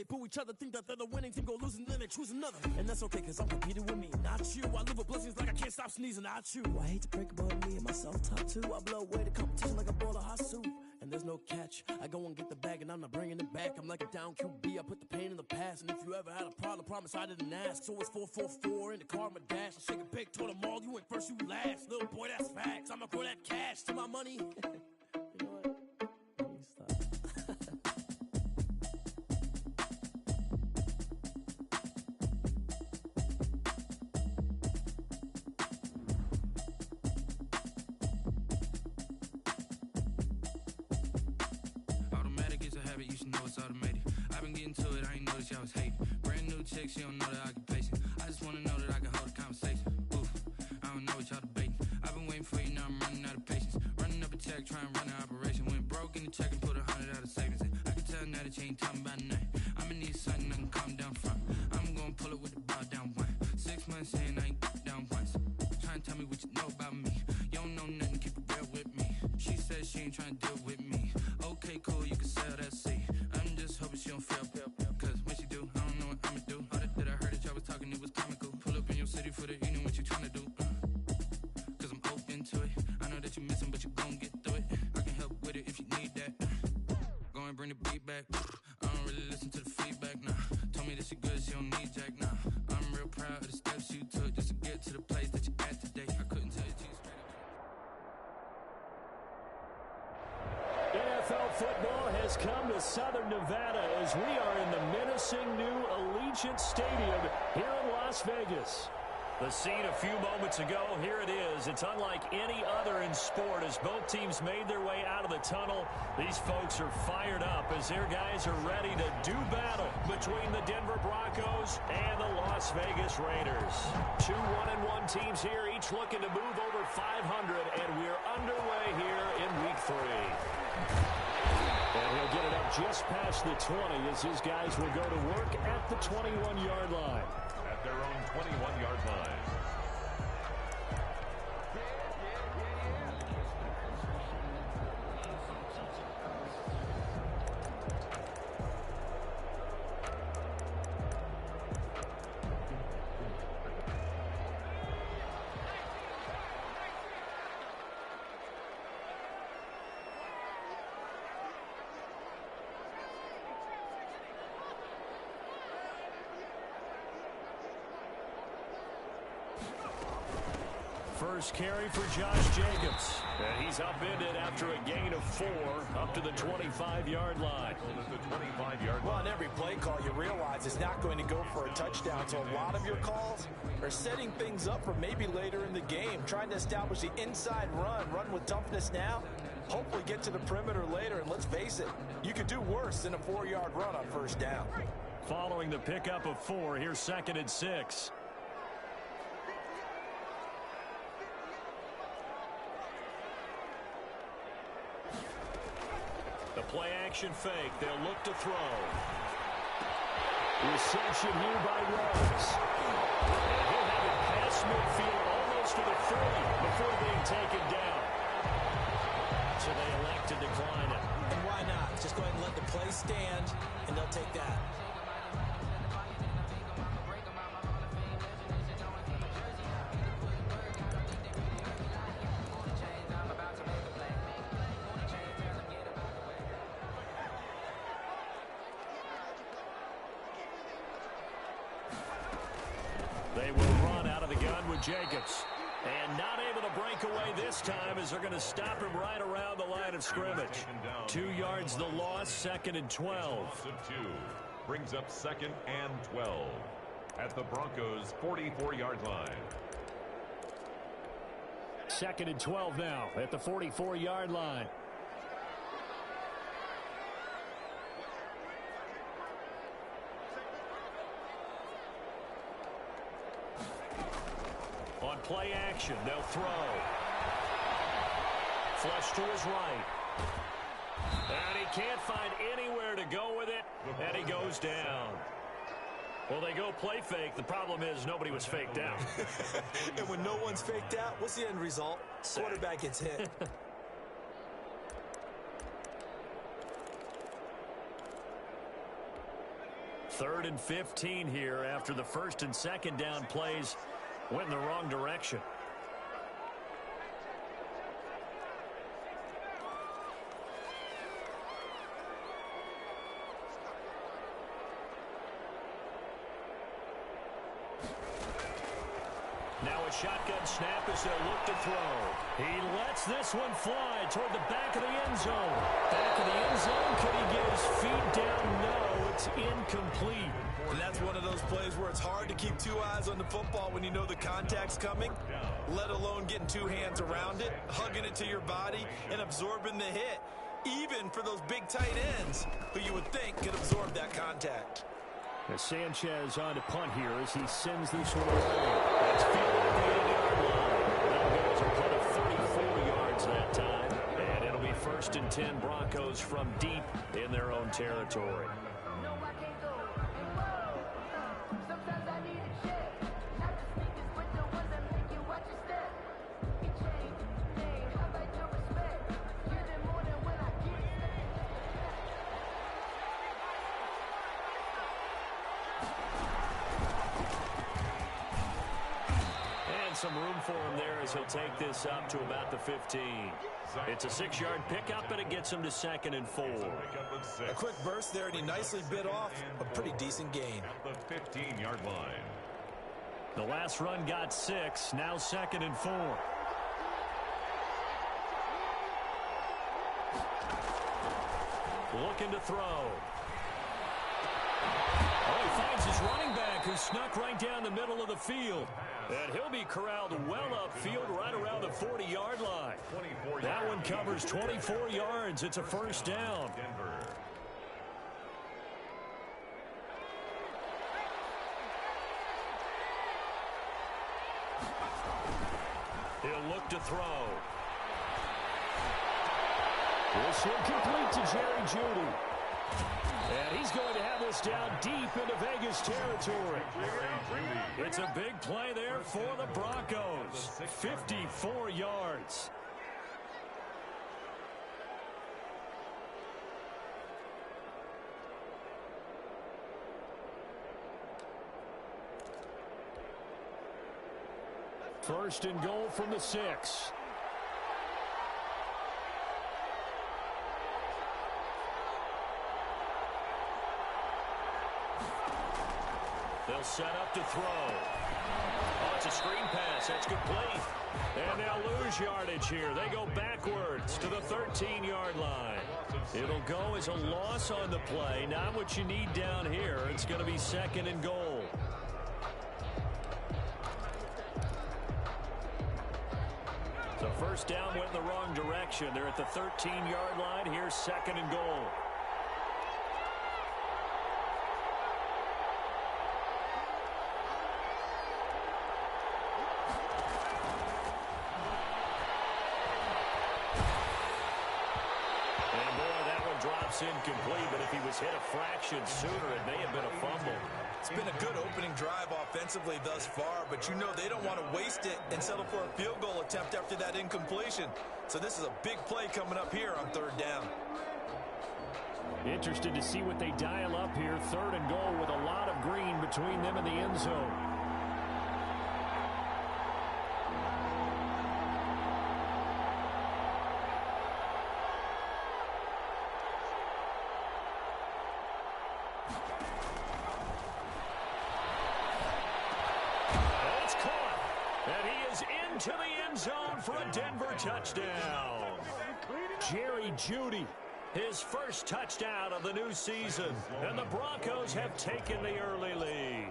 boo each other, think that they're the winning team, go losing, then they choose another. And that's okay, cause I'm competing with me, not you. I live with blessings like I can't stop sneezing, not you. I hate to break about me and myself top two. I blow away the competition like a bowl of hot soup. And there's no catch, I go and get the bag and I'm not bringing it back. I'm like a down QB, I put the pain in the past. And if you ever had a problem, promise I didn't ask. So it's 4-4-4 in the car, my dash. I shake a big, told them all, you went first, you last. Little boy, that's facts, I'ma grow that cash to my money. You know what? Let me stop. You should know it's automated. I've been getting to it, I ain't noticed y'all was hating. Brand new chick, she don't know the occupation. I just wanna know that I can hold a conversation. Oof, I don't know what y'all debating. I've been waiting for you, now I'm running out of patience. Running up a check, trying to run an operation. Went broke in the check and put 100 out of savings in. I can tell now that you ain't talking about nothing. I'ma need something I can calm down from. I'm gonna pull it with the bow down one. 6 months in, I ain't down once. Trying to tell me what you know about me. You don't know nothing, keep it real with me. She said she ain't trying to deal with me. Okay, cool, you can sell that seat. I'm just hoping she don't fail. Cause when she do, I don't know what I'ma do. All that I heard that y'all was talking, it was comical. Pull up in your city for the evening, what you trying to do? Cause I'm open to it. I know that you missing, but you gon' get through it. I can help with it if you need that. Go and bring the beat back. I don't really listen to the feedback, nah. Told me that she good, she don't need jack, nah. I'm real proud of the steps you took just to get to the place that you at today. I couldn't tell you to you straight up. NFL football has come to Southern Nevada as we are in the menacing new Allegiant Stadium here in Las Vegas. The scene a few moments ago, here it is. It's unlike any other in sport as both teams made their way out of the tunnel. These folks are fired up as their guys are ready to do battle between the Denver Broncos and the Las Vegas Raiders. Two 1-1 teams here, each looking to move over 500, and we're underway here in Week 3. And he'll get it up just past the 20 as his guys will go to work at the 21-yard line. At their own 21-yard line. First carry for Josh Jacobs. And he's upended after a gain of 4 up to the 25-yard line. Well, on every play call, you realize it's not going to go for a touchdown. So a lot of your calls are setting things up for maybe later in the game, trying to establish the inside run with toughness now, hopefully get to the perimeter later. And let's face it, you could do worse than a 4-yard run on first down. Following the pickup of 4, here's 2nd and 6. The play-action fake. They'll look to throw. Reception here by Rose. And he'll have it past midfield almost to the 40 before being taken down. So they elect to decline it. And why not? Just go ahead and let the play stand, and they'll take that. They will run out of the gun with Jacobs. And not able to break away this time as they're going to stop him right around the line of scrimmage. 2 yards the loss, 2nd and 12. Brings up 2nd and 12 at the Broncos' 44-yard line. 2nd and 12 now at the 44-yard line. On play action, they'll throw. Flush to his right. And he can't find anywhere to go with it, and he goes down. Well, they go play fake. The problem is nobody was faked out. And when no one's faked out, what's the end result? Quarterback gets hit. 3rd and 15 here after the first and second down plays went in the wrong direction. Now a shotgun snap as they'll look to throw. He lets this one fly toward the back of the end zone. Back of the end zone. Could he get his feet down? No, it's incomplete. And that's one of those plays where it's hard to keep two eyes on the football when you know the contact's coming, let alone getting two hands around it, hugging it to your body, and absorbing the hit, even for those big tight ends who you would think could absorb that contact. As Sanchez on to punt here as he sends this one away. That's fielded at the 8-yard line. That'll go as a punt of 34 yards that time. And it'll be 1st and 10 Broncos from deep in their own territory. Some room for him there as he'll take this up to about the 15. It's a 6-yard pickup, and it gets him to 2nd and 4. A quick burst there, and he nicely bit off a pretty decent gain. At the 15-yard line. The last run got 6, now 2nd and 4. Looking to throw. Oh, he finds his running back who snuck right down the middle of the field. And he'll be corralled well upfield right around the 40-yard line. That one covers 24 yards. It's a 1st down. He'll look to throw. This one complete to Jerry Jeudy. And he's going to have this down deep into Vegas territory. It's a big play there for the Broncos. 54 yards. First and goal from the 6. They'll set up to throw. Oh, it's a screen pass. That's complete. And they'll lose yardage here. They go backwards to the 13-yard line. It'll go as a loss on the play. Not what you need down here. It's going to be 2nd and goal. So 1st down went in the wrong direction. They're at the 13-yard line. Here's 2nd and goal. Incomplete, but if he was hit a fraction sooner, it may have been a fumble. It's been a good opening drive offensively thus far, but you know they don't want to waste it and settle for a field goal attempt after that incompletion. So this is a big play coming up here on 3rd down. Interested to see what they dial up here. 3rd and goal with a lot of green between them and the end zone. To the end zone for a Denver touchdown. Jerry Jeudy, his first touchdown of the new season. And the Broncos have taken the early lead.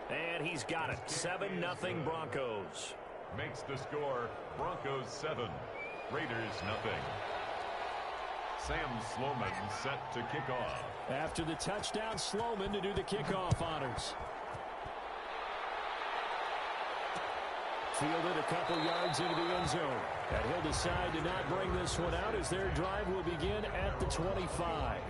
And he's got it. 7-0 Broncos. Makes the score Broncos 7, Raiders 0. Sam Sloman set to kick off. After the touchdown, Sloman to do the kickoff honors. Fielded a couple yards into the end zone. And he'll decide to not bring this one out as their drive will begin at the 25.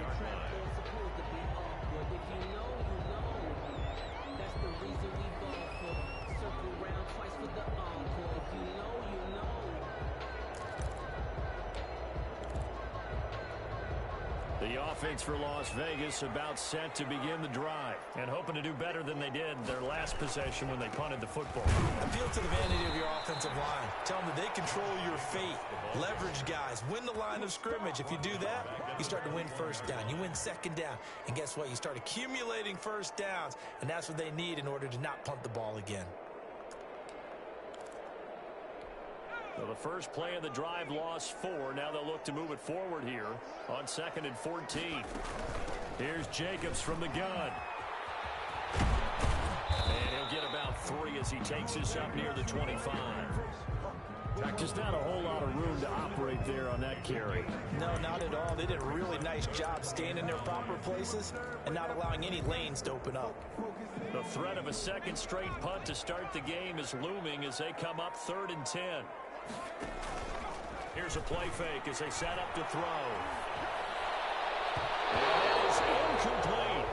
The offense for Las Vegas about set to begin the drive and hoping to do better than they did their last possession when they punted the football. Appeal to the vanity of your offensive line. Tell them that they control your fate. Leverage guys. Win the line of scrimmage. If you do that, you start to win first down. You win second down. And guess what? You start accumulating first downs, and that's what they need in order to not punt the ball again. So the first play of the drive lost 4. Now they'll look to move it forward here on 2nd and 14. Here's Jacobs from the gun. And he'll get about 3 as he takes this up near the 25. Just not a whole lot of room to operate there on that carry. No, not at all. They did a really nice job staying in their proper places and not allowing any lanes to open up. The threat of a second straight punt to start the game is looming as they come up 3rd and 10. Here's a play fake as they set up to throw. It is incomplete.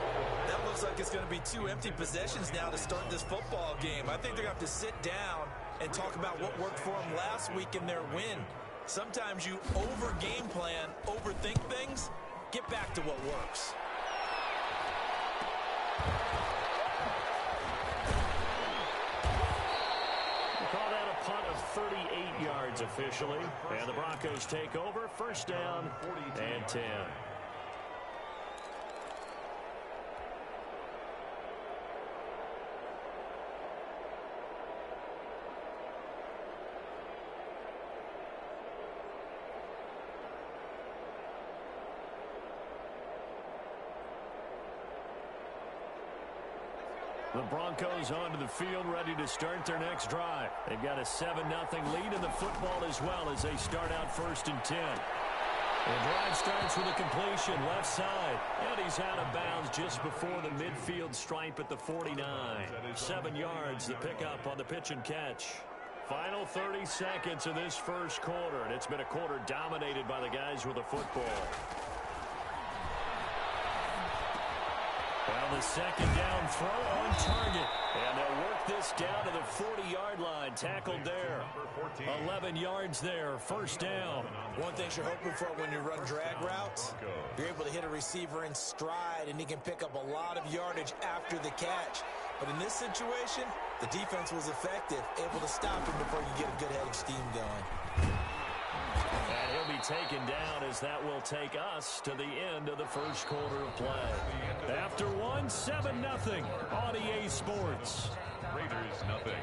That looks like it's going to be 2 empty possessions now to start this football game. I think they're going to have to sit down and talk about what worked for them last week in their win. Sometimes you over-game plan, overthink things. Get back to what works. Call that a punt of 38 yards officially. And the Broncos take over. First down and 10. The Broncos onto the field, ready to start their next drive. They've got a 7-0 lead in the football as well as they start out 1st and 10. The drive starts with a completion left side, and he's out of bounds just before the midfield stripe at the 49. 7 yards, the pickup on the pitch and catch. Final 30 seconds of this first quarter, and it's been a quarter dominated by the guys with the football. Well, the second down throw on target. And they'll work this down to the 40-yard line. Tackled there. 11 yards there. First down. One thing you're hoping for when you run drag routes, you're able to hit a receiver in stride, and he can pick up a lot of yardage after the catch. But in this situation, the defense was effective, able to stop him before you get a good head of steam going. And he'll be taken down as that will take us to the end of the first quarter of play. After 7-0 on EA Sports. Raiders nothing.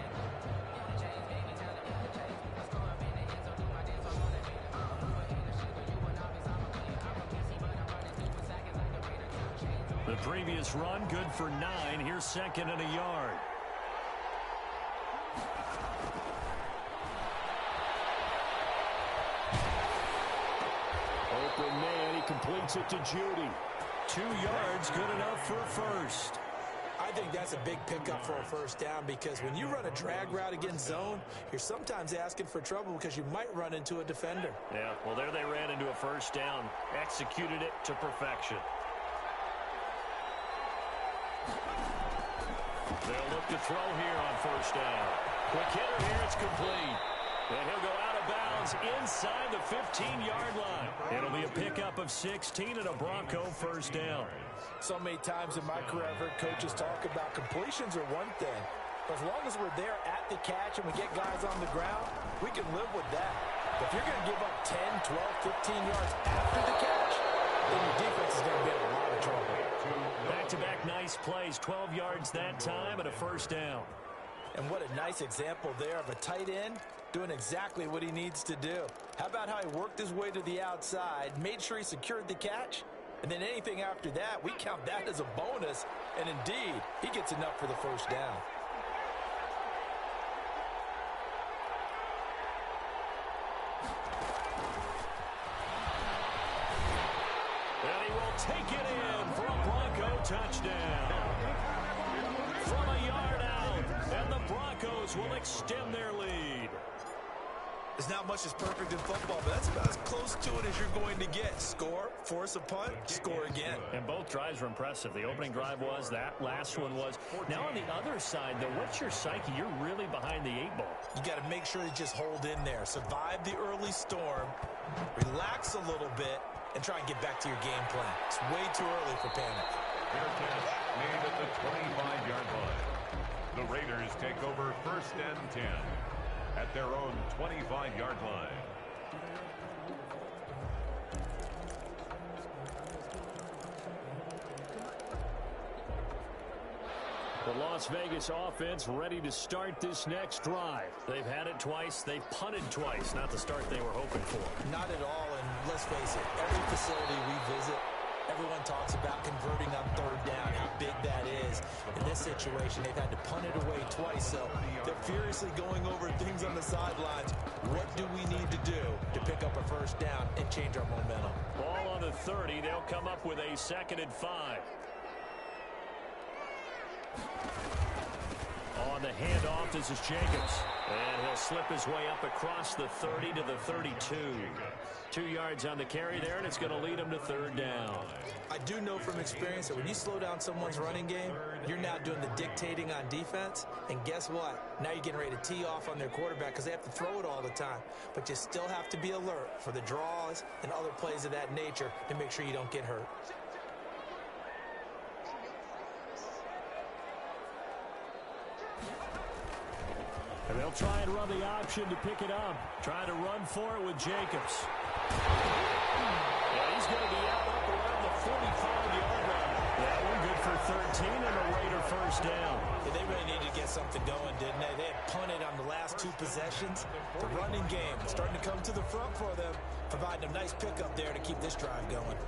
The previous run good for 9. Here's 2nd and a yard. Open man, he completes it to Judy. 2 yards, good enough for a first. I think that's a big pickup for a first down because when you run a drag route against zone, you're sometimes asking for trouble because you might run into a defender. Yeah, well, there they ran into a first down. Executed it to perfection. They'll look to throw here on first down. Quick hitter here, it's complete. And he'll go out of bounds inside the 15-yard line. It'll be a pickup of 16 and a Bronco first down. So many times in my career I've heard coaches talk about completions are one thing. But as long as we're there at the catch and we get guys on the ground, we can live with that. But if you're going to give up 10, 12, 15 yards after the catch, then your defense is going to be in a lot of trouble. Back-to-back nice plays, 12 yards that time and a first down. And what a nice example there of a tight end doing exactly what he needs to do. How about how he worked his way to the outside, made sure he secured the catch, and then anything after that, we count that as a bonus. And indeed, he gets enough for the first down. And he will take it in for a Bronco touchdown. From a yard out, and the Broncos will extend their lead. There's not much that's perfect in football, but that's about as close to it as you're going to get. Score, force a punt, score again. And both drives were impressive. The opening drive was, that last one was. Now on the other side, though, what's your psyche? You're really behind the 8 ball. You got to make sure you just hold in there. Survive the early storm, relax a little bit, and try and get back to your game plan. It's way too early for panic. Fair catch made at the 25-yard line. The Raiders take over 1st and 10 at their own 25-yard line. The Las Vegas offense ready to start this next drive. They've had it twice. They've punted twice. Not the start they were hoping for. Not at all, and let's face it, every facility we visit, everyone talks about converting on 3rd down, how big that is. In this situation, they've had to punt it away twice, so they're furiously going over things on the sidelines. What do we need to do to pick up a 1st down and change our momentum? Ball on the 30. They'll come up with a 2nd and 5. On the handoff, this is Jacobs. And he'll slip his way up across the 30 to the 32. 2 yards on the carry there, and it's going to lead him to 3rd down. I do know from experience that when you slow down someone's running game, you're now doing the dictating on defense. And guess what? Now you're getting ready to tee off on their quarterback because they have to throw it all the time. But you still have to be alert for the draws and other plays of that nature to make sure you don't get hurt. And they'll try and run the option to pick it up. Trying to run for it with Jacobs. Yeah, he's going to be out up around the 45-yard line. That one good for 13 and a Raider 1st down. Yeah, they really needed to get something going, didn't they? They had punted on the last 2 possessions. The running game starting to come to the front for them, providing a nice pickup there to keep this drive going.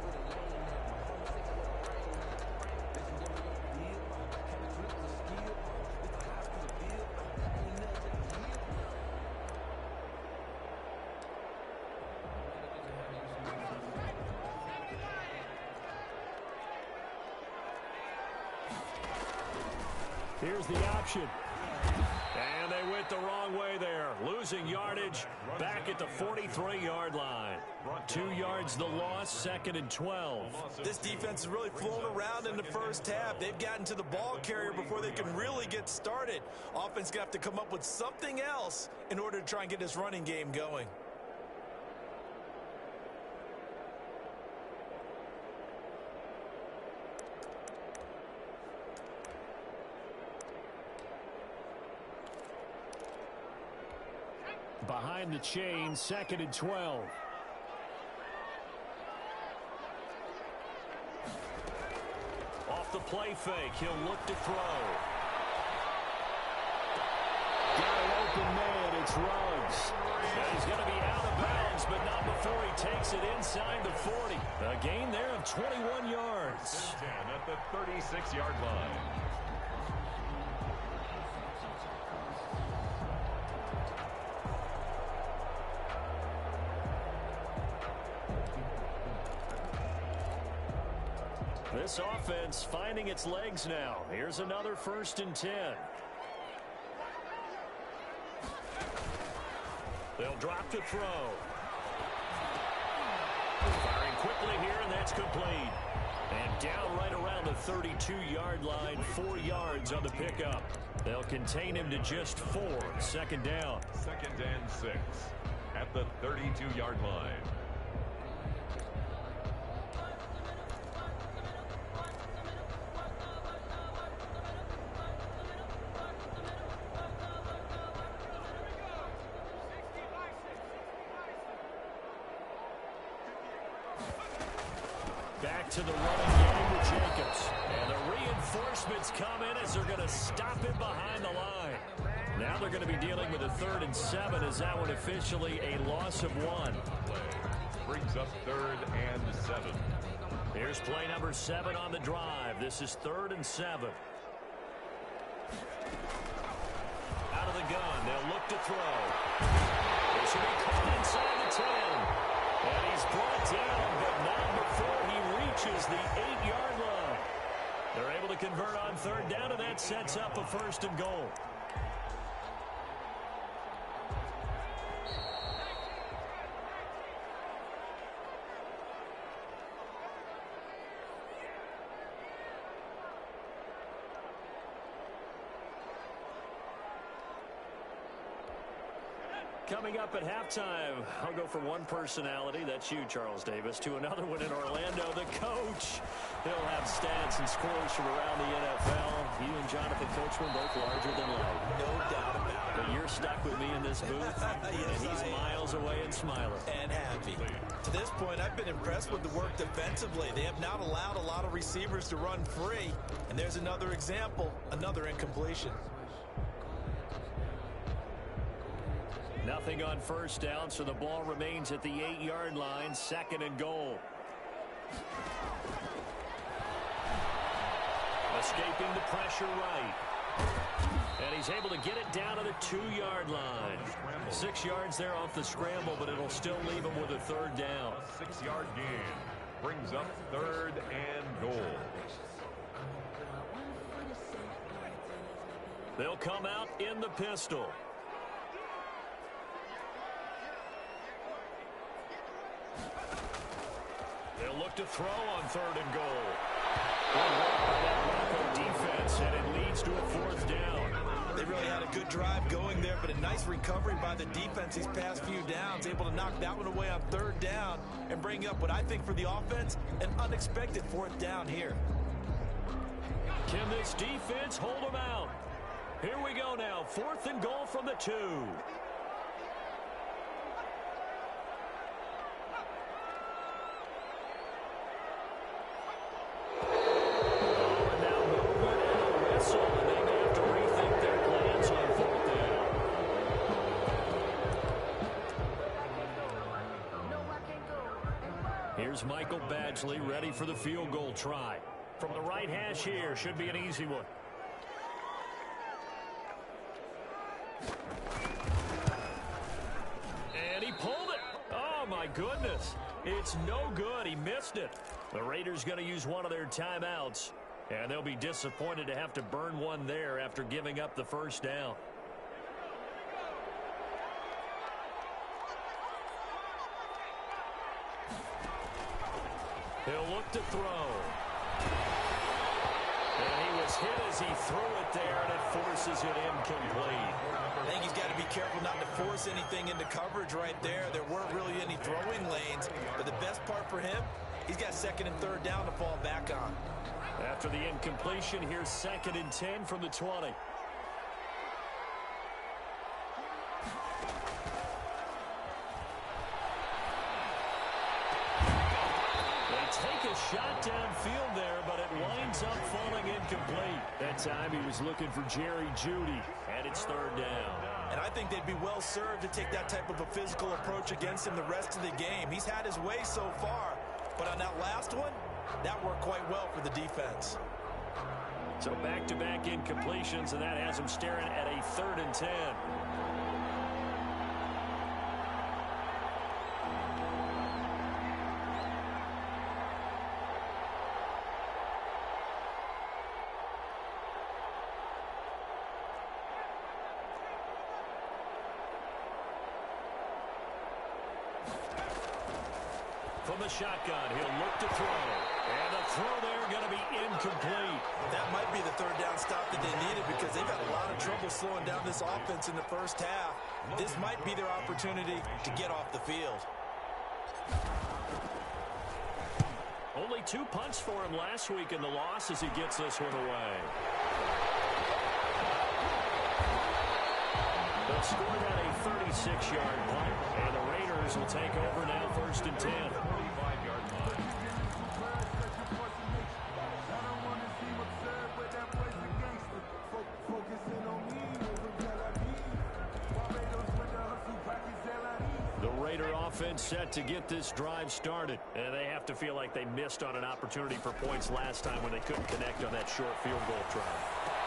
Here's the option. And they went the wrong way there. Losing yardage back at the 43-yard line. 2 yards the loss, 2nd and 12. This defense is really flown around in the first half. They've gotten to the ball carrier before they can really get started. Offense going to have to come up with something else in order to try and get this running game going. Behind the chain, 2nd and 12. Off the play fake, he'll look to throw. Got an open man, it's Ruggs. Now he's going to be out of bounds, but not before he takes it inside the 40. A gain there of 21 yards. 10 at the 36-yard line. This offense finding its legs now. Here's another 1st and 10. They'll drop to throw. Firing quickly here, and that's complete. And down right around the 32-yard line, 4 yards on the pickup. They'll contain him to just 4. 2nd down. 2nd and 6 at the 32-yard line. Back to the running game with Jacobs. And the reinforcements come in as they're going to stop him behind the line. Now they're going to be dealing with a 3rd and 7 as that one officially a loss of 1. Brings up 3rd and 7. Here's play number 7 on the drive. This is 3rd and 7. Out of the gun. They'll look to throw. This will be caught inside the 10. And he's brought down, but not before he reaches the 8-yard line. They're able to convert on 3rd down, and that sets up a 1st and goal. Coming up at halftime, I'll go from one personality, that's you, Charles Davis, to another one in Orlando, the coach. He'll have stats and scores from around the NFL. You and Jonathan Coachman both larger than life. No doubt about it. But you're stuck with me in this booth, Yes, and he's miles away and smiling. And happy. To this point, I've been impressed with the work defensively. They have not allowed a lot of receivers to run free. And there's another example, another incompletion. Nothing on first down, so the ball remains at the 8-yard line, 2nd and goal. Escaping the pressure right. And he's able to get it down to the 2-yard line. 6 yards there off the scramble, but it'll still leave him with a 3rd down. 6-yard gain brings up 3rd and goal. They'll come out in the pistol. They'll look to throw on 3rd and goal. Good work by that Bronco defense, and it leads to a 4th down. They really had a good drive going there, but a nice recovery by the defense these past few downs, able to knock that one away on 3rd down and bring up what I think for the offense, an unexpected 4th down here. Can this defense hold them out? Here we go now, 4th and goal from the 2. Here's Michael Badgley ready for the field goal try. From the right hash here, should be an easy one. And he pulled it. Oh, my goodness. It's no good. He missed it. The Raiders going to use one of their timeouts, and they'll be disappointed to have to burn one there after giving up the 1st down. He'll look to throw. And he was hit as he threw it there, and it forces it incomplete. I think he's got to be careful not to force anything into coverage right there. There weren't really any throwing lanes, but the best part for him, he's got 2nd and 3rd down to fall back on. After the incompletion, here's 2nd and 10 from the 20. Take a shot downfield there, but it winds up falling incomplete. That time he was looking for Jerry Jeudy, and it's 3rd down. And I think they'd be well served to take that type of a physical approach against him the rest of the game. He's had his way so far, but on that last one, that worked quite well for the defense. So back-to-back incompletions, and that has him staring at a 3rd and 10. From the shotgun, he'll look to throw. And the throw there going to be incomplete. That might be the 3rd down stop that they needed because they've had a lot of trouble slowing down this offense in the 1st half. This might be their opportunity to get off the field. Only 2 punts for him last week in the loss as he gets this one away. They'll score that a 36-yard punt, and the Raiders will take over now 1st and 10. The Raider offense set to get this drive started, and they have to feel like they missed on an opportunity for points last time when they couldn't connect on that short field goal try.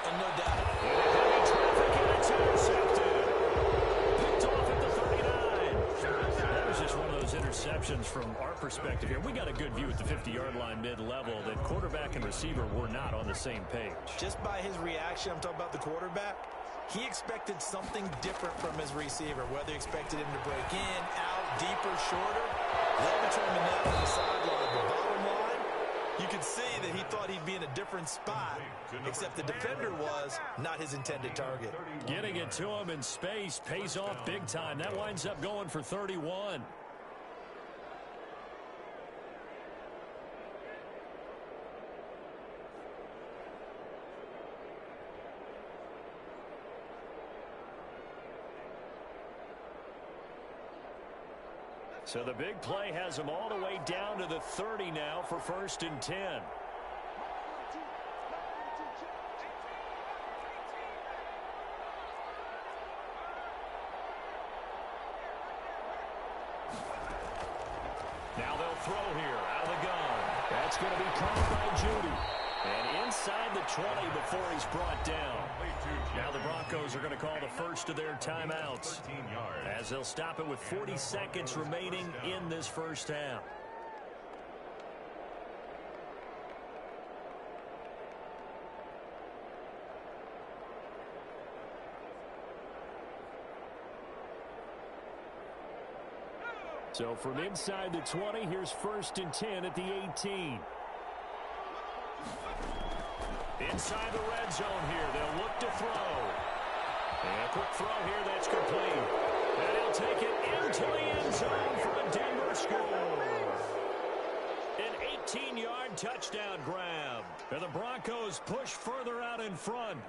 And no doubt. Traffic, and it's intercepted. Picked off at the 39. That was just one of those interceptions from our perspective here. We got a good view at the 50-yard line mid-level that quarterback and receiver were not on the same page. Just by his reaction, I'm talking about the quarterback, he expected something different from his receiver, whether he expected him to break in, out, deeper, shorter. They'll determine that on the sideline. The bottom line, You could see that he thought he'd be in a different spot, except the defender was not his intended target. Getting it to him in space pays off big time. That winds up going for 31. So the big play has him all the way down to the 30 now for 1st and 10. Now they'll throw here out of the gun. That's going to be caught by Judy. And inside the 20 before he's brought down. Now the Broncos are going to call the first of their timeouts, as they'll stop it with 40 seconds remaining in this first half. So from inside the 20, here's 1st and 10 at the 18. Inside the red zone here, they'll look to throw. And a quick throw here, that's complete. And he'll take it into the end zone for a Denver score. An 18-yard touchdown grab. And the Broncos push further out in front.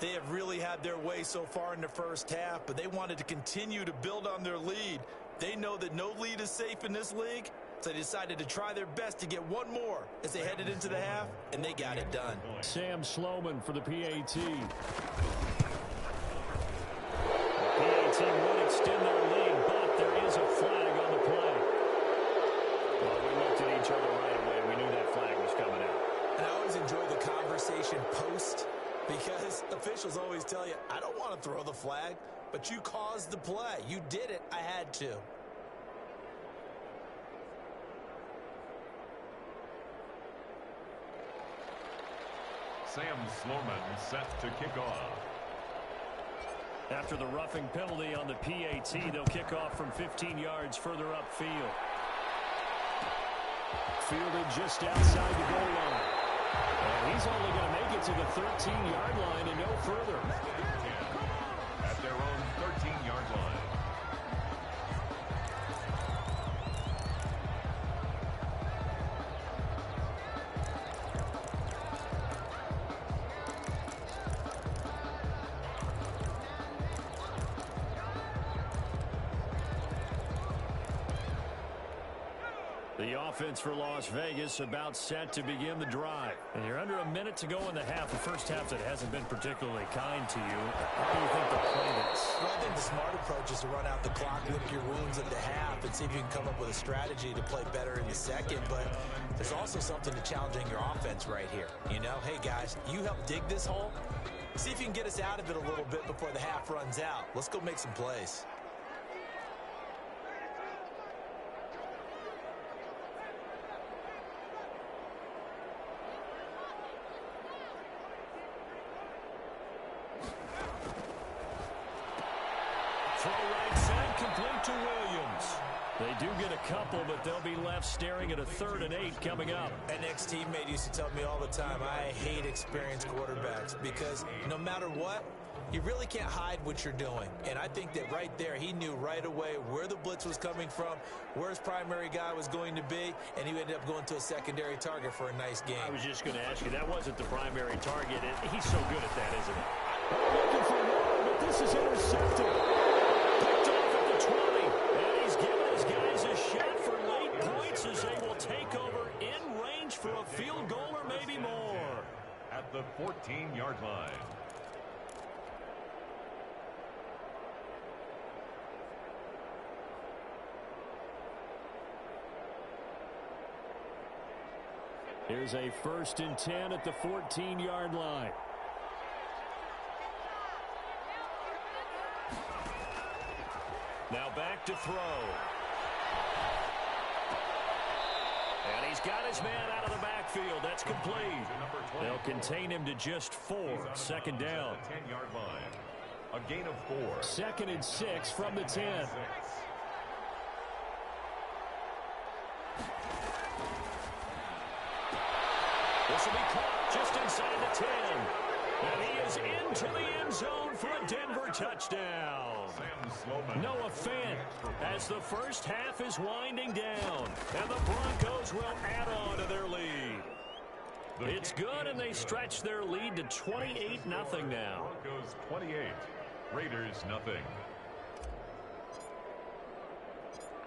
They have really had their way so far in the first half, but they wanted to continue to build on their lead. They know that no lead is safe in this league, so they decided to try their best to get one more as they headed into the half, and they got it done. Sam Sloman for the PAT. The PAT would extend their lead, but there is a flag on the play. Well, we looked at each other right away. We knew that flag was coming out. And I always enjoy the conversation post, because officials always tell you, I don't want to throw the flag, but you caused the play. You did it. I had to. Sam Sloman set to kick off. After the roughing penalty on the PAT, they'll kick off from 15 yards further upfield. Fielded just outside the goal line. And he's only going to make it to the 13-yard line and no further. At their own 13-yard line. The offense for Las Vegas about set to begin the drive. And you're under a minute to go in the half. The first half that hasn't been particularly kind to you. How do you think they'll play this? Well, I think the smart approach is to run out the clock, lick your wounds at the half, and see if you can come up with a strategy to play better in the second. But there's also something to challenging your offense right here. You know, hey, guys, you help dig this hole. See if you can get us out of it a little bit before the half runs out. Let's go make some plays. Throw right side, complete to Williams. They do get a couple, but they'll be left staring at a 3rd and 8 coming up. An ex-teammate used to tell me all the time, I hate experienced quarterbacks because no matter what, you really can't hide what you're doing. And I think that right there, he knew right away where the blitz was coming from, where his primary guy was going to be, and he ended up going to a secondary target for a nice game. I was just going to ask you, that wasn't the primary target. He's so good at that, isn't he? Looking for more, but this is intercepted. Picked off at the 20. And he's giving his guys a shot for late points as they will take over in range for a field goal or maybe more. At the 14-yard line. Here's a 1st and 10 at the 14-yard line. Now back to throw. And he's got his man out of the backfield. That's complete. They'll contain him to just 4. 2nd down. 10-yard line. A gain of 4. 2nd and 6 from the 10. This will be caught just inside the 10. And he is into the end zone for a Denver touchdown. Noah Fant as the first half is winding down. And the Broncos will add on to their lead. It's good, and they stretch their lead to 28-0 now. Broncos 28, Raiders nothing.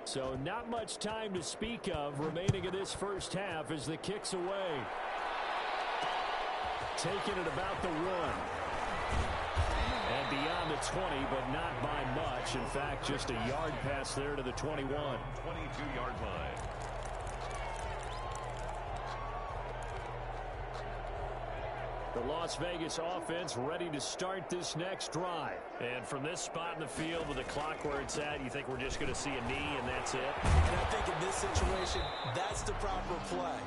So not much time to speak of remaining in this first half as the kick's away. Taking it about the 1. And beyond the 20, but not by much. In fact, just a yard pass there to the 21. 22-yard line. The Las Vegas offense ready to start this next drive. And from this spot in the field with the clock where it's at, you think we're just going to see a knee and that's it? And I think in this situation, that's the proper play.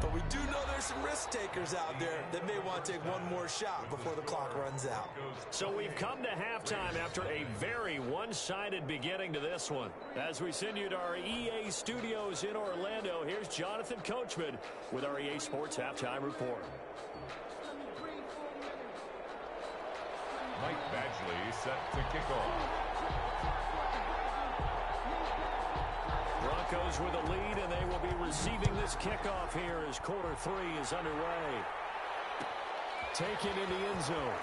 But we do know there's some risk takers out there that may want to take one more shot before the clock runs out. So we've come to halftime after a very one-sided beginning to this one. As we send you to our EA studios in Orlando, here's Jonathan Coachman with our EA Sports Halftime Report. Mike Badgley set to kick off. Broncos with a lead, and they will be receiving this kickoff here as quarter 3 is underway. Taken in the end zone.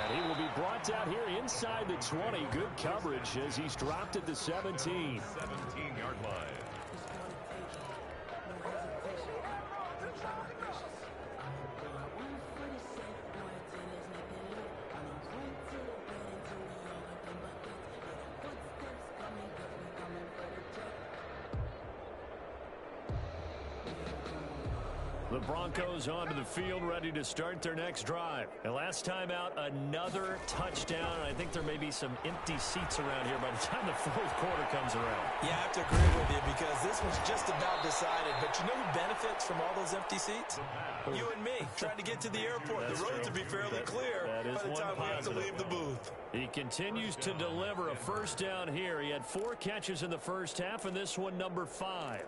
And he will be brought down here inside the 20. Good coverage as he's dropped at the 17. 17-yard line. The Broncos onto the field ready to start their next drive. And last time out, another touchdown. I think there may be some empty seats around here by the time the fourth quarter comes around. Yeah, I have to agree with you because this one's just about decided. But you know who benefits from all those empty seats? You and me, trying to get to the airport. The roads will be fairly clear by the time we have to leave the booth. He continues to deliver a first down here. He had 4 catches in the first half, and this one number 5.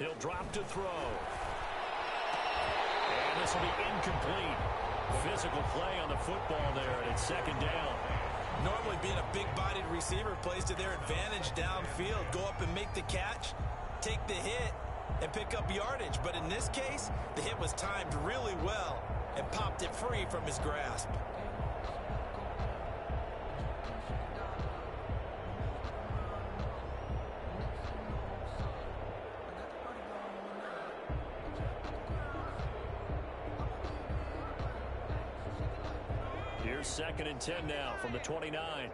He'll drop to throw. And this will be incomplete. Physical play on the football there, and it's second down. Normally being a big-bodied receiver plays to their advantage downfield. Go up and make the catch, take the hit, and pick up yardage. But in this case, the hit was timed really well and popped it free from his grasp. Here's 2nd and 10 now from the 29.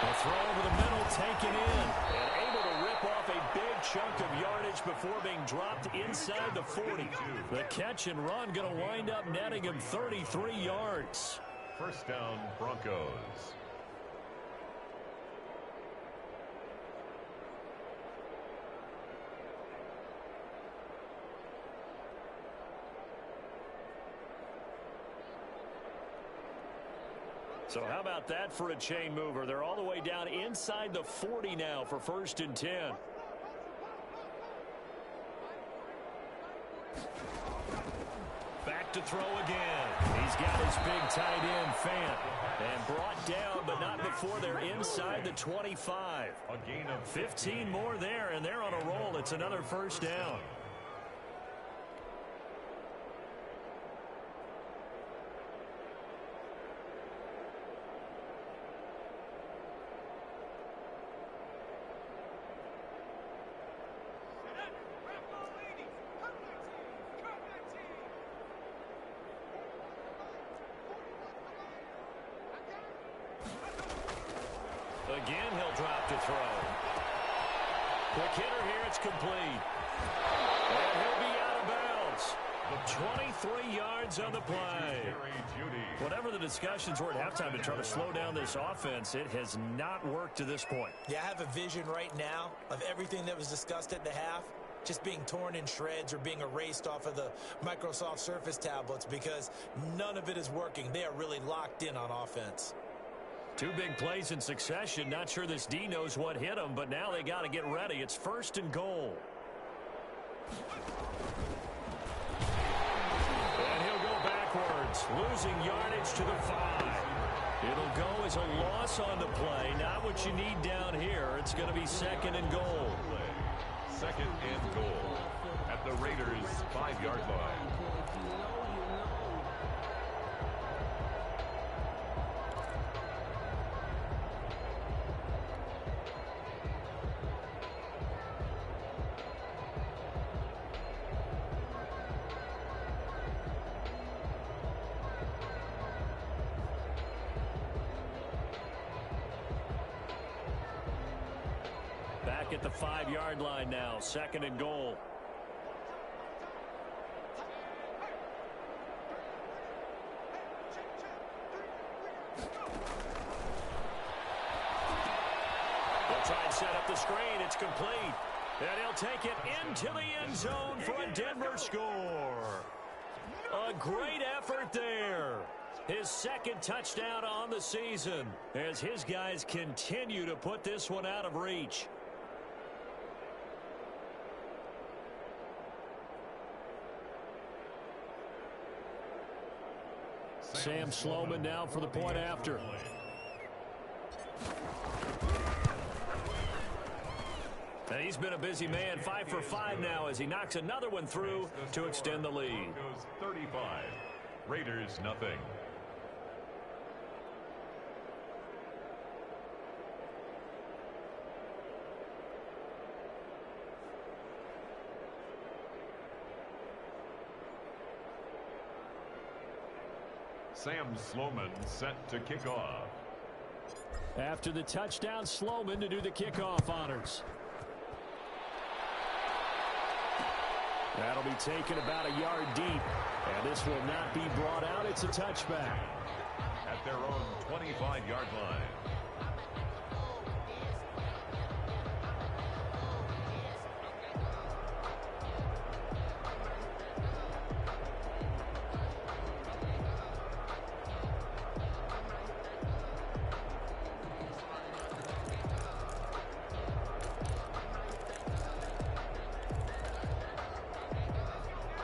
A throw over the middle taken in and able to rip off a big chunk of yardage before being dropped inside the 40. The catch and run going to wind up netting him 33 yards. First down, Broncos. So how about that for a chain mover? They're all the way down inside the 40 now for 1st and 10. Back to throw again. He's got his big tight end, Fant. And brought down, but not before they're inside the 25. A gain of 15 more there, and they're on a roll. It's another first down. Again, he'll drop to throw. Quick hitter here, it's complete. And he'll be out of bounds. 23 yards on the play. Whatever the discussions were at halftime to try to slow down this offense, it has not worked to this point. Yeah, I have a vision right now of everything that was discussed at the half just being torn in shreds or being erased off of the Microsoft Surface tablets because none of it is working. They are really locked in on offense. Two big plays in succession. Not sure this D knows what hit them, but now they got to get ready. It's 1st and goal. And he'll go backwards, losing yardage to the 5. It'll go as a loss on the play. Not what you need down here. It's going to be 2nd and goal. 2nd and goal at the Raiders' 5-yard line. Back at the 5-yard line now, 2nd and goal. They'll try and set up the screen. It's complete. And he'll take it into the end zone for a Denver score. A great effort there. His 2nd touchdown on the season as his guys continue to put this one out of reach. Sam Sloman now for the point after. And he's been a busy man, 5 for 5 now as he knocks another one through to extend the lead. Goes 35. Raiders nothing. Sam Sloman set to kick off. After the touchdown, Sloman to do the kickoff honors. That'll be taken about a yard deep. And this will not be brought out. It's a touchback. At their own 25-yard line.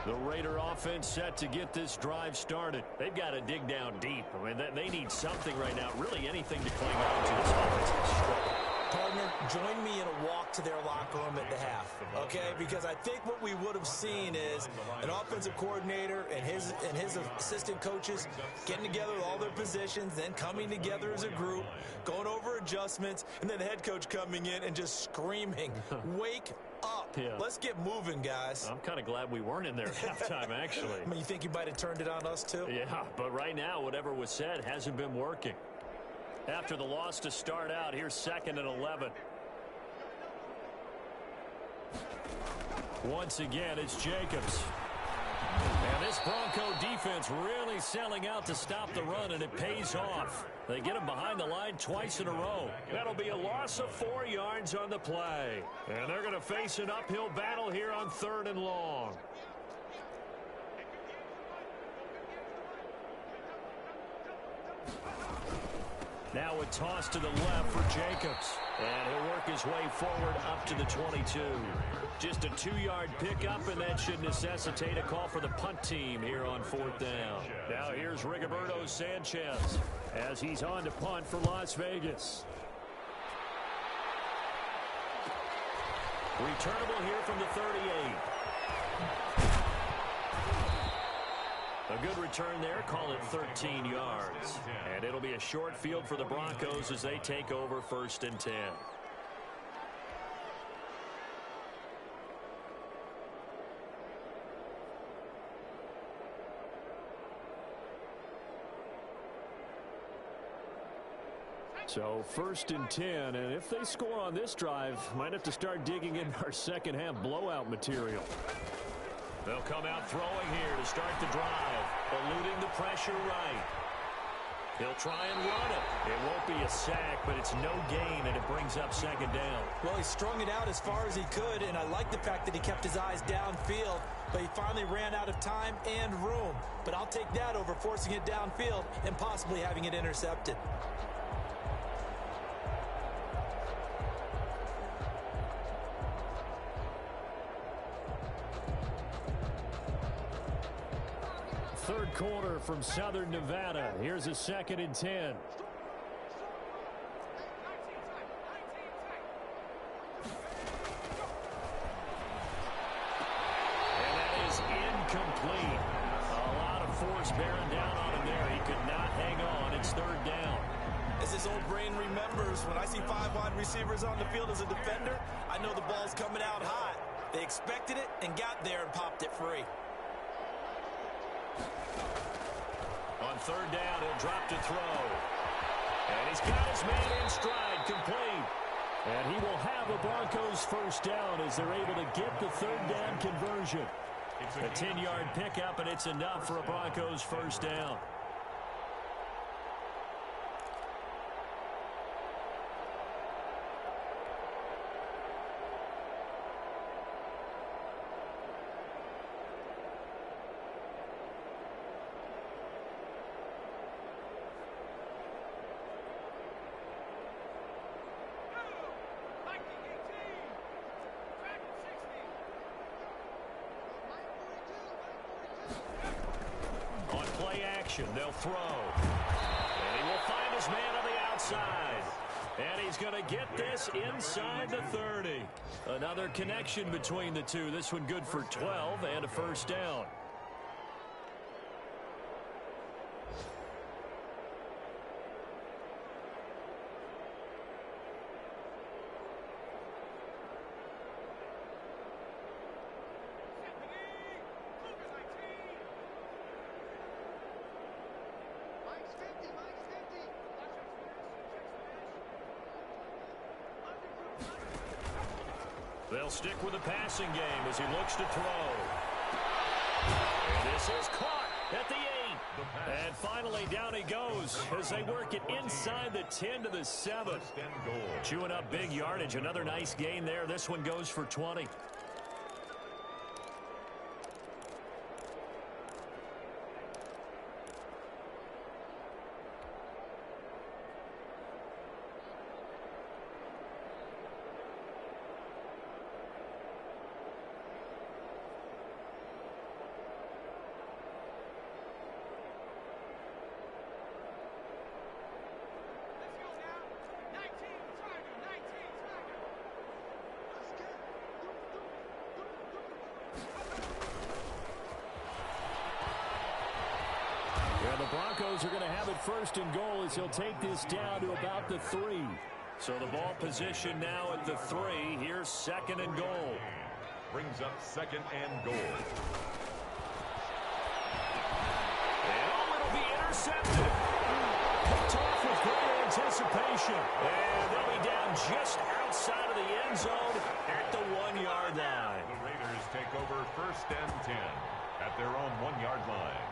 The Raider offense set to get this drive started. They've got to dig down deep. I mean, they need something right now, really anything to cling on to. This offense is struggling. Partner, join me in a walk to their locker room at the half, okay? Because I think what we would have seen is an offensive coordinator and his assistant coaches getting together with all their positions, then coming together as a group, going over adjustments, and then the head coach coming in and just screaming, wake up. Yeah. Let's get moving, guys. I'm kind of glad we weren't in there at halftime, actually. I mean, you think you might have turned it on us, too? Yeah, but right now, whatever was said hasn't been working. After the loss to start out, here's 2nd and 11. Once again, it's Jacobs. And this Bronco defense really selling out to stop the run, and it pays off. They get him behind the line twice in a row. That'll be a loss of 4 yards on the play. And they're going to face an uphill battle here on 3rd and long. Now a toss to the left for Jacobs. And he'll work his way forward up to the 22. Just a 2-yard pickup, and that should necessitate a call for the punt team here on 4th down. Now here's Rigoberto Sanchez as he's on to punt for Las Vegas. Returnable here from the 38. A good return there, call it 13 yards. And it'll be a short field for the Broncos as they take over 1st and 10. So 1st and 10, and if they score on this drive, might have to start digging in our second half blowout material. They'll come out throwing here to start the drive, eluding the pressure right. He'll try and run it. It won't be a sack, but it's no gain, and it brings up 2nd down. Well, he strung it out as far as he could, and I like the fact that he kept his eyes downfield, but he finally ran out of time and room. But I'll take that over forcing it downfield and possibly having it intercepted. Third quarter from Southern Nevada. Here's a 2nd and 10. And that is incomplete. A lot of force bearing down on him there. He could not hang on. It's 3rd down. As his old brain remembers, when I see 5 wide receivers on the field as a defender, I know the ball's coming out hot. They expected it and got there and popped it free. On 3rd down, he'll drop to throw. And he's got his man in stride, complete. And he will have a Broncos 1st down as they're able to get the 3rd down conversion. A 10-yard pickup, and it's enough for a Broncos 1st down. They'll throw. And he will find his man on the outside. And he's going to get this inside the 30. Another connection between the two. This one good for 12 and a 1st down. They'll stick with the passing game as he looks to throw. And this is caught at the 8. And finally down he goes as they work it inside the 10 to the 7. Chewing up big yardage. Another nice gain there. This one goes for 20. The Broncos are going to have it 1st and goal as he'll take this down to about the 3. So the ball position now at the 3. Here's 2nd and goal. Brings up 2nd and goal. And it'll be intercepted. Picked off with great anticipation. And they'll be down just outside of the end zone at the 1-yard line. The Raiders take over 1st and 10 at their own 1-yard line.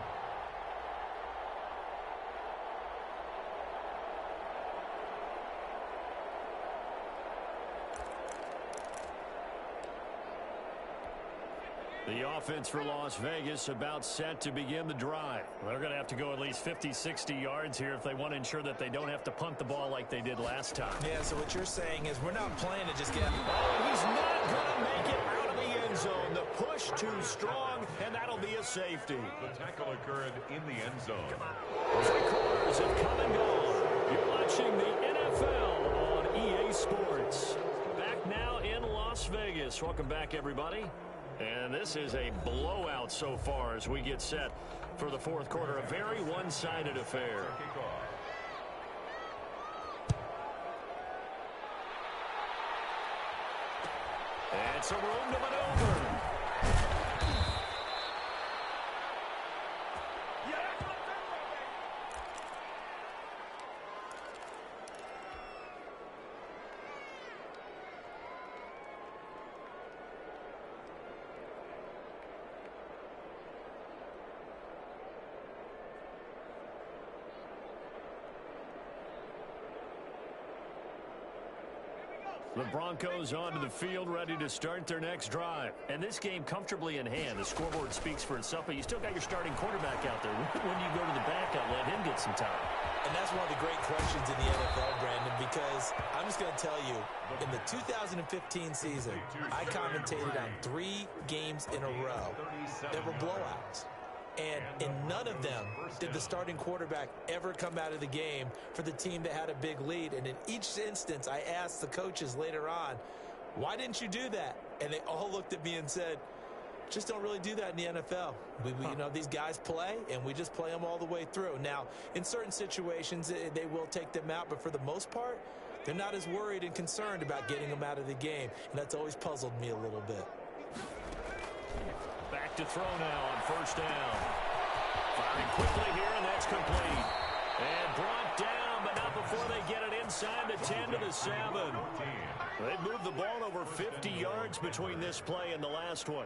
The offense for Las Vegas about set to begin the drive. They're going to have to go at least 50, 60 yards here if they want to ensure that they don't have to punt the ball like they did last time. Yeah, so what you're saying is we're not playing to just get... Oh, he's not going to make it out of the end zone. The push too strong, and that'll be a safety. The tackle occurred in the end zone. 3 quarters have come and gone. You're watching the NFL on EA Sports. Back now in Las Vegas. Welcome back, everybody. And this is a blowout so far as we get set for the 4th quarter. A very one-sided affair. And some room to maneuver. The Broncos onto the field, ready to start their next drive. And this game comfortably in hand. The scoreboard speaks for itself, but you still got your starting quarterback out there. When do you go to the backup, let him get some time? And that's one of the great questions in the NFL, Brandon, because I'm just going to tell you, in the 2015 season, I commentated on 3 games in a row that were blowouts. And in none of them did the starting quarterback ever come out of the game for the team that had a big lead. And in each instance, I asked the coaches later on, why didn't you do that? And they all looked at me and said, just don't really do that in the NFL. You know, these guys play, and we just play them all the way through. Now, in certain situations, they will take them out, but for the most part, they're not as worried and concerned about getting them out of the game. And that's always puzzled me a little bit. Back to throw now on first down. Firing quickly here, and that's complete. And brought down, but not before they get it inside the 10 to the 7. They've moved the ball over 50 yards between this play and the last one.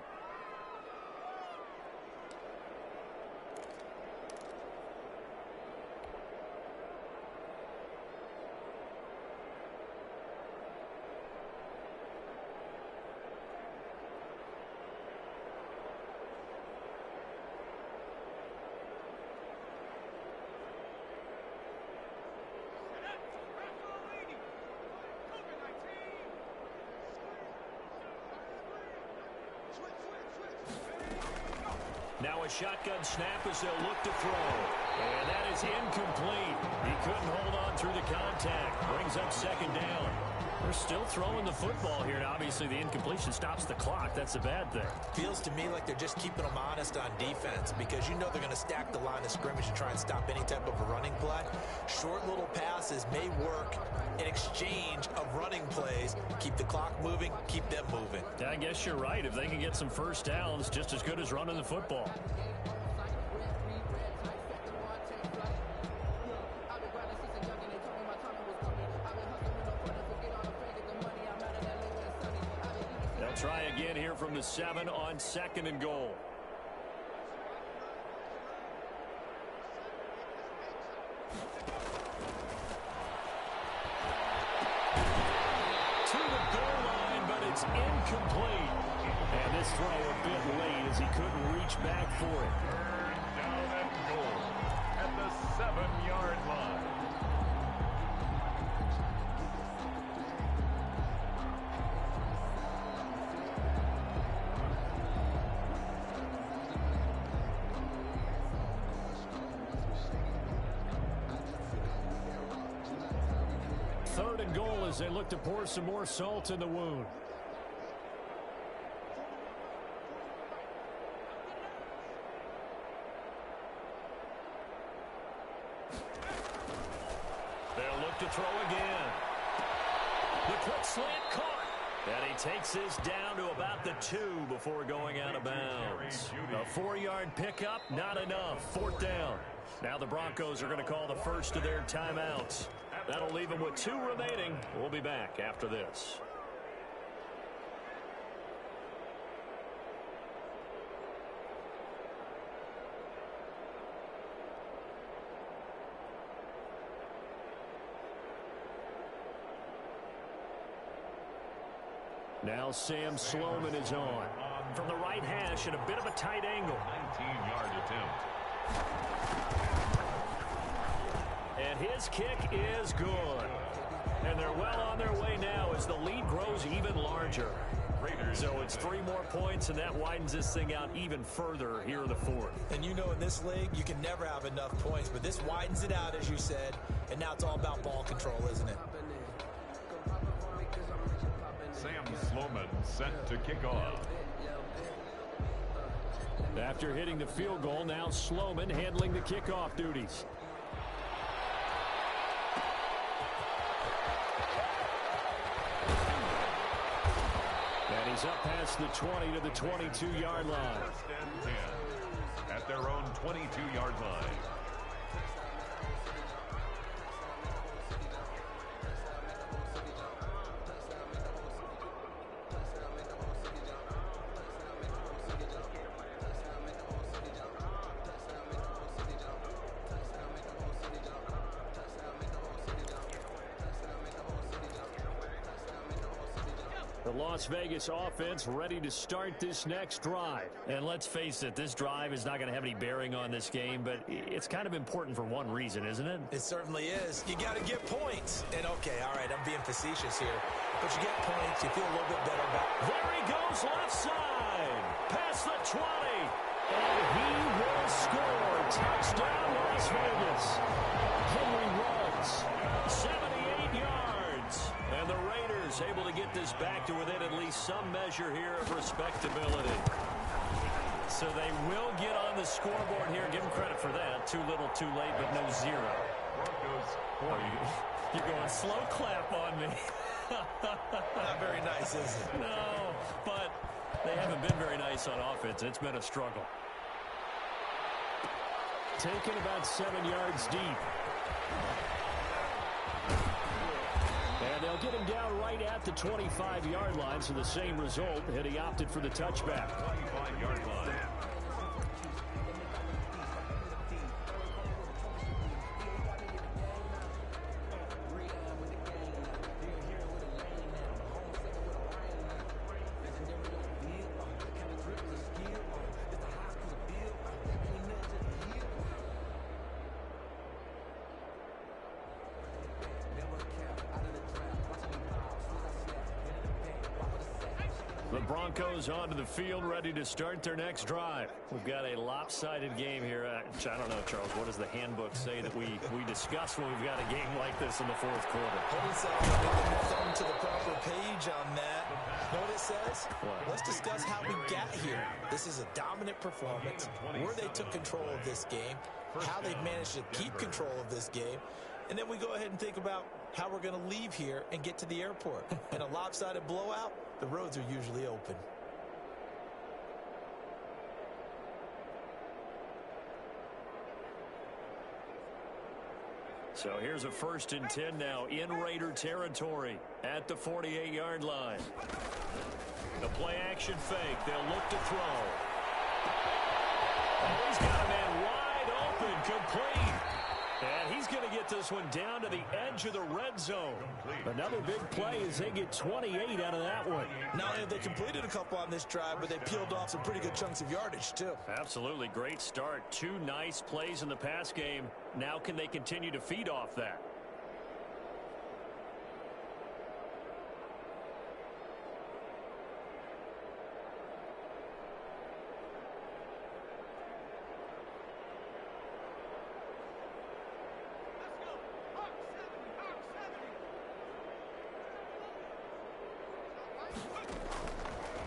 Now a shotgun snap as they'll look to throw. And that is incomplete. He couldn't hold on through the contact. Brings up second down. They're still throwing the football here. And obviously the incompletion stops the clock. That's a bad thing. Feels to me like they're just keeping them honest on defense because you know they're going to stack the line of scrimmage and try and stop any type of a running play. Short little passes may work in exchange of running plays. Keep the clock moving, keep them moving. I guess you're right. If they can get some first downs, just as good as running the football. They'll try again here from the 7 on second and goal. Incomplete. And this throw a bit late as he couldn't reach back for it. Down and goal at the 7-yard line. Third and goal as they look to pour some more salt in the wound. They'll look to throw again. The quick slant caught. And he takes this down to about the 2 before going out of bounds. A 4-yard pickup, not enough. Fourth down. Now the Broncos are going to call the first of their timeouts. That'll leave them with 2 remaining. We'll be back after this. Now Sam Sloman is on. From the right hash at a bit of a tight angle. 19-yard attempt. And his kick is good. And they're well on their way now as the lead grows even larger. So it's 3 more points, and that widens this thing out even further here in the 4th. And you know in this league, you can never have enough points, but this widens it out, as you said, and now it's all about ball control, isn't it? Sam Sloman set to kick off. After hitting the field goal, now Sloman handling the kickoff duties. And he's up past the 20 to the 22-yard line. First and 10 at their own 22-yard line. The Las Vegas offense ready to start this next drive. And let's face it, this drive is not going to have any bearing on this game, but it's kind of important for one reason, isn't it? It certainly is. You got to get points. And, okay, all right, I'm being facetious here. But you get points, you feel a little bit better about it. There he goes left side. Past the 20. And he will score. Touchdown, Las Vegas. Henry runs 78 yards. And the Raiders able to get this back to within at least some measure here of respectability. So they will get on the scoreboard here. Give them credit for that. Too little, too late, but no zero. Boy, you're going slow clap on me. Not very nice, is it? No, but they haven't been very nice on offense. It's been a struggle. Taken about 7 yards deep. And they'll get him down right at the 25-yard line, so the same result, and he opted for the touchback. 25-yard line. The Broncos onto the field, ready to start their next drive. We've got a lopsided game here. I don't know, Charles, what does the handbook say that we discuss when we've got a game like this in the fourth quarter? Hold on a second. Let me thumb to the proper page on that. Know what it says? What? Let's discuss how we got here. This is a dominant performance, where they took control of this game, how they've managed to keep control of this game, and then we go ahead and think about how we're going to leave here and get to the airport. In a lopsided blowout, the roads are usually open. So here's a 1st and 10 now in Raider territory at the 48-yard line. The play action fake. They'll look to throw. Oh, he's got a man wide open, complete. And he's going to get this one down to the edge of the red zone. Another big play as they get 28 out of that one. Not only have they completed a couple on this drive, but they peeled off some pretty good chunks of yardage, too. Absolutely great start. 2 nice plays in the pass game. Now can they continue to feed off that?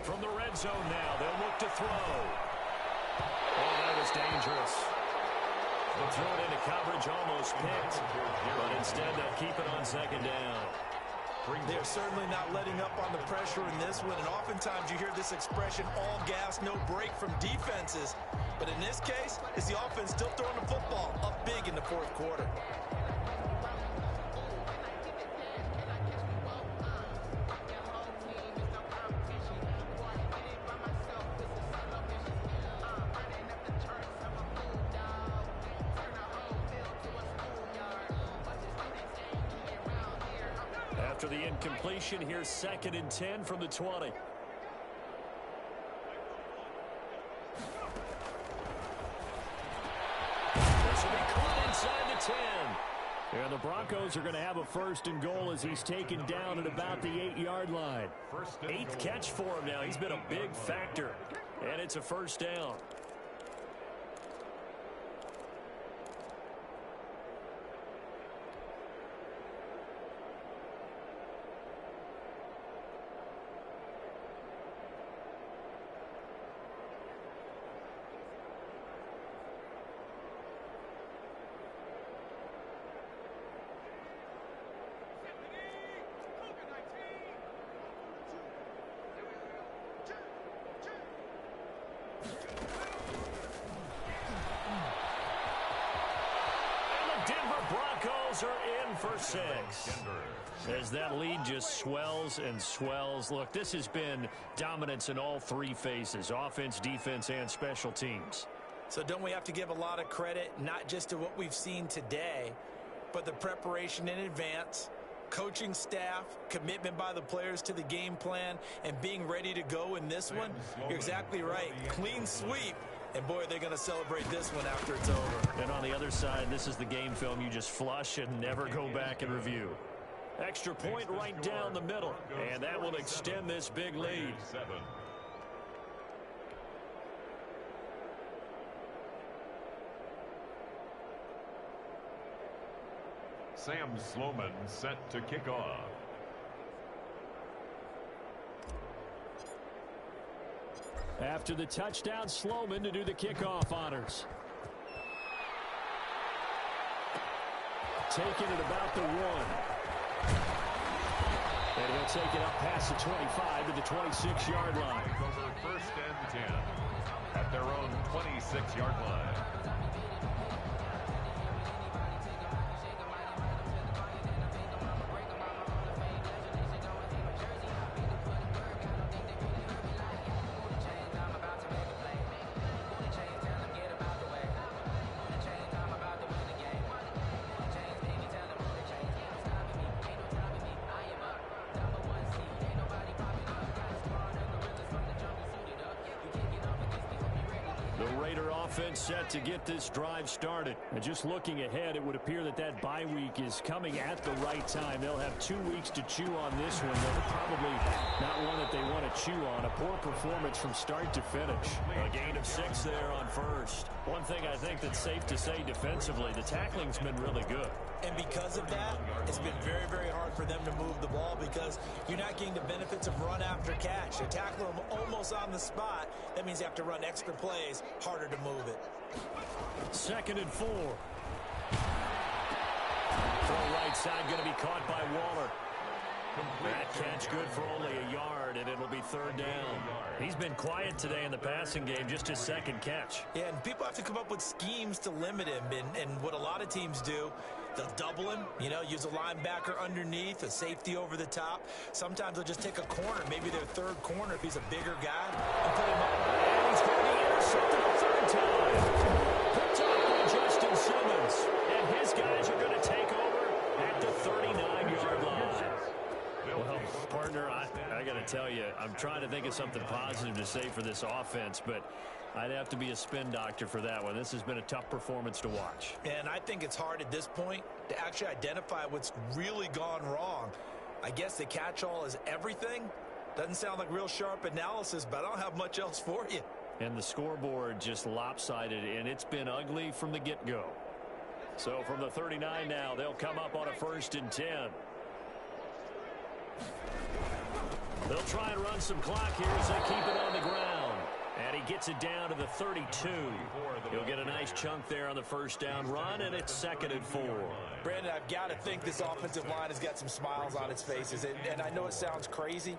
From the red zone now, they'll look to throw. Oh, that was dangerous. They'll throw it into coverage, almost picked. But instead, they'll keep it on 2nd down. They're certainly not letting up on the pressure in this one, and oftentimes you hear this expression, all gas, no break from defenses. But in this case, it's the offense still throwing the football up big in the fourth quarter. After the incompletion, here's 2nd and 10 from the 20. This will be caught inside the 10. And the Broncos are going to have a 1st and goal as he's taken down at about the 8-yard line. 8th catch for him now. He's been a big factor. And it's a 1st down. Broncos are in for 6. As that lead just swells and swells. Look, this has been dominance in all 3 phases, offense, defense, and special teams. So don't we have to give a lot of credit, not just to what we've seen today, but the preparation in advance, coaching staff, commitment by the players to the game plan, and being ready to go in this one, you're exactly right. Clean sweep. And, boy, they're going to celebrate this one after it's over. And on the other side, this is the game film you just flush and never go back and review. Extra point right down the middle, and that will extend this big lead. Sam Sloman set to kick off. After the touchdown, Sloman to do the kickoff honors. Taking it about the 1. And he'll take it up past the 25 to the 26-yard line. Over 1st and 10 at their own 26-yard line. Offense set to get this drive started. And just looking ahead, it would appear that bye week is coming at the right time. They'll have 2 weeks to chew on this one. They're probably not one that they want to chew on. A poor performance from start to finish. A gain of 6 there on first. One thing I think that's safe to say defensively, the tackling's been really good. And because of that, it's been very, very hard for them to move the ball because you're not getting the benefits of run after catch. They tackle them almost on the spot. That means you have to run extra plays, harder to move it. 2nd and 4. Throw right side going to be caught by Waller. That catch good for only a yard, and it'll be 3rd down. He's been quiet today in the passing game, just his 2nd catch. Yeah, and people have to come up with schemes to limit him, and what a lot of teams do, they'll double him, use a linebacker underneath, a safety over the top. Sometimes they'll just take a corner, maybe their 3rd corner if he's a bigger guy, and put him up. And he's going to be intercepted a 3rd time. Picked up by Justin Simmons, and his guys are going to take over at the 39-yard line. Well, partner, I got to tell you, I'm trying to think of something positive to say for this offense, but I'd have to be a spin doctor for that one. This has been a tough performance to watch. And I think it's hard at this point to actually identify what's really gone wrong. I guess the catch-all is everything. Doesn't sound like real sharp analysis, but I don't have much else for you. And the scoreboard just lopsided, and it's been ugly from the get-go. So from the 39 now, they'll come up on a 1st and 10. They'll try and run some clock here as they keep it on the ground. And he gets it down to the 32. He'll get a nice chunk there on the 1st down run, and it's 2nd and 4. Brandon, I've got to think this offensive line has got some smiles on its faces. And I know it sounds crazy,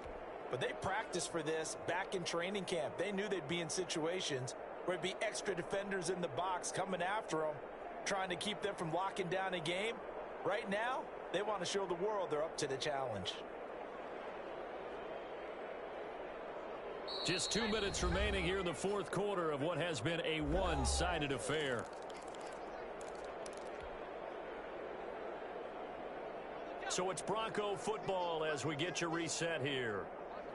but they practiced for this back in training camp. They knew they'd be in situations where it'd be extra defenders in the box coming after them, trying to keep them from locking down a game. Right now, they want to show the world they're up to the challenge. Just 2 minutes remaining here in the 4th quarter of what has been a one-sided affair. So it's Bronco football as we get you reset here.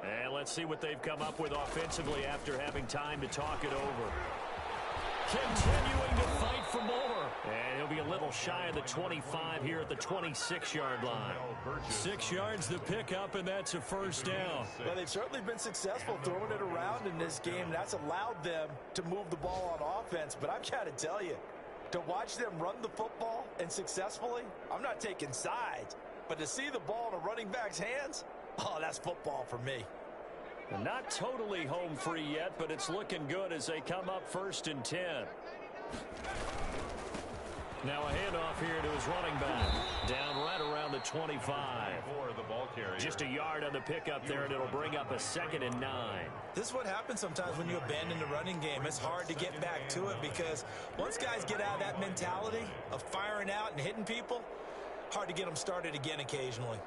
And let's see what they've come up with offensively after having time to talk it over. Continuing to fight for more. And he'll be a little shy of the 25 here at the 26-yard line. 6 yards the pickup, and that's a 1st down. Well, they've certainly been successful throwing it around in this game. That's allowed them to move the ball on offense. But I've got to tell you, to watch them run the football and successfully, I'm not taking sides. But to see the ball in a running back's hands, oh, that's football for me. And not totally home free yet, but it's looking good as they come up 1st and 10. Now a handoff here to his running back. Down right around the 25. Just a yard on the pickup there, and it'll bring up a 2nd and 9. This is what happens sometimes when you abandon the running game. It's hard to get back to it because once guys get out of that mentality of firing out and hitting people, hard to get them started again occasionally.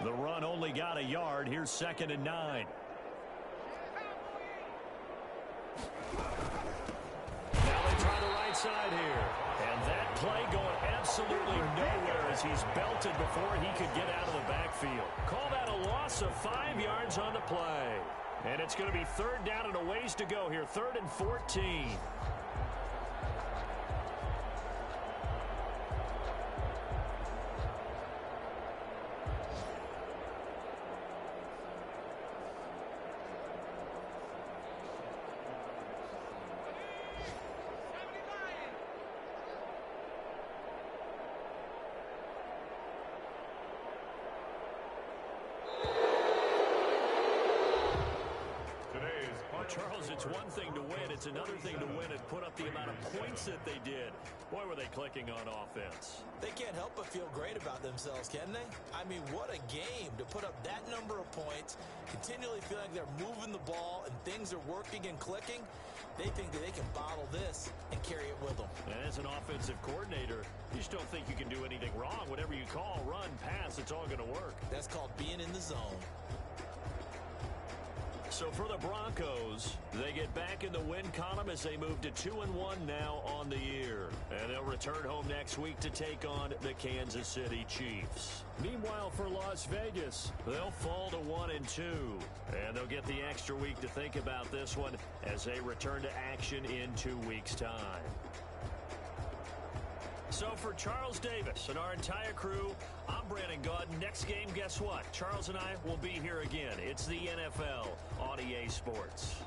The run only got a yard. Here's 2nd and 9. inside here. And that play going absolutely nowhere as he's belted before he could get out of the backfield. Call that a loss of 5 yards on the play. And it's going to be third down and a ways to go here. 3rd and 14. Charles, it's one thing to win. It's another thing to win and put up the amount of points that they did. Boy, were they clicking on offense. They can't help but feel great about themselves, can they? I mean, what a game to put up that number of points, continually feeling like they're moving the ball and things are working and clicking. They think that they can bottle this and carry it with them. And as an offensive coordinator, you just don't think you can do anything wrong. Whatever you call, run, pass, it's all going to work. That's called being in the zone. So for the Broncos, they get back in the win column as they move to 2-1 now on the year. And they'll return home next week to take on the Kansas City Chiefs. Meanwhile, for Las Vegas, they'll fall to 1-2. And they'll get the extra week to think about this one as they return to action in 2 weeks' time. So for Charles Davis and our entire crew, I'm Brandon Gaudin. Next game, guess what? Charles and I will be here again. It's the NFL on EA Sports.